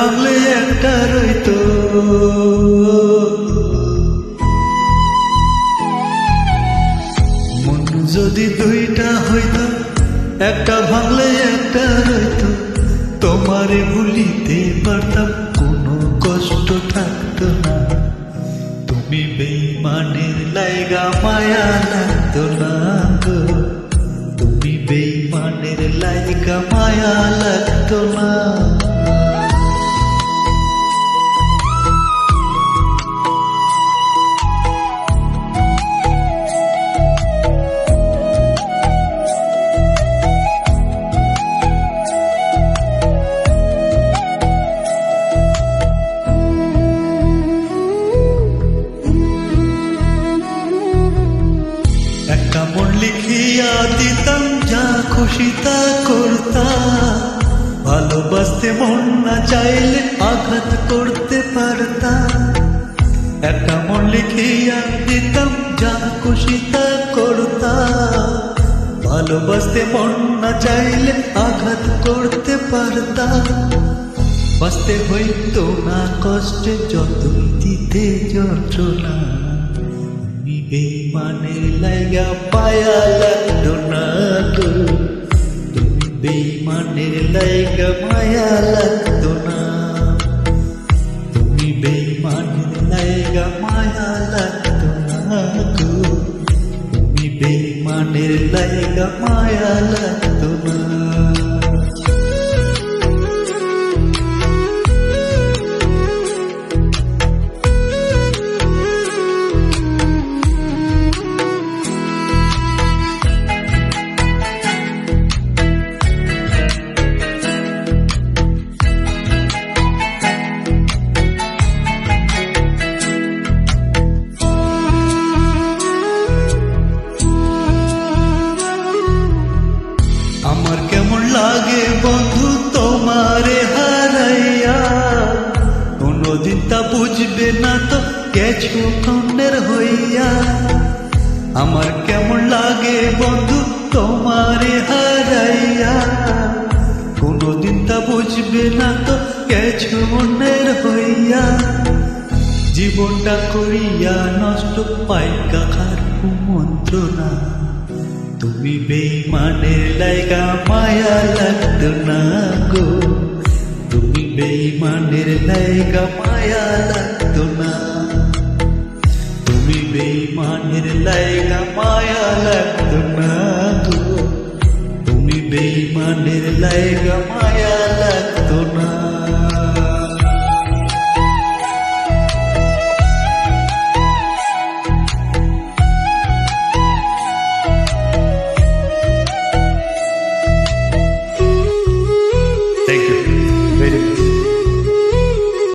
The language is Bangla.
ভাঙলে একটা রইতো, মন যদি দুইটা হইতো, একটা ভাঙলে একটা রইতো। তোমারে ভুলিতে পারতাম, কোনো কষ্ট থাকতো না। তুমি বেঈমানের লাইগা মায়া লাগতো না গো, তুমি বেঈমানের লাইগা মায়া লাগতো না। একটা মন লিখিয়া দিতাম, যা খুশি তা করতাম। ভালোবাসতে মন না চাইলে আঘাত করতে পারতাম। একটা মন লিখিয়া দিতাম, যা খুশি তা করতাম। ভালোবাসতে মন না চাইলে আঘাত করতে পারতাম। বাঁচতে হইতো না কষ্টে, যতই দিতে যন্ত্রণা। তুমি বেঈমানের লাইগা মায়া লাগতো না গো, তুমি বেঈমানের লাইগা মায়া লাগতো না। তুমি বেঈমানের লাইগা মায়া লাগতো না গো, তুমি বেঈমানের লাইগা মায়া লাগতো না। আমার কেমন লাগে বন্ধু তোমারে হারাইয়া, কোনদিন তা বুঝবে না তো গেছো কন্যের হইয়া। আমার কেমন লাগে বন্ধু তোমারে হারাইয়া, কোনদিন তা বুঝবে না তো গেছো অন্যের হইয়া। জীবনটা করিয়া নষ্ট, পাইকা খার কুমন্ত্রণা। তুমি বেঈমানের লাইগা মায়া লাগতো না গো, তুমি বেঈমানের লাইগা মায়া লাগতো না। তুমি বেঈমানের লাইগা মায়া লাগতো না গো, তুমি বেঈমানের লাইগা মায়া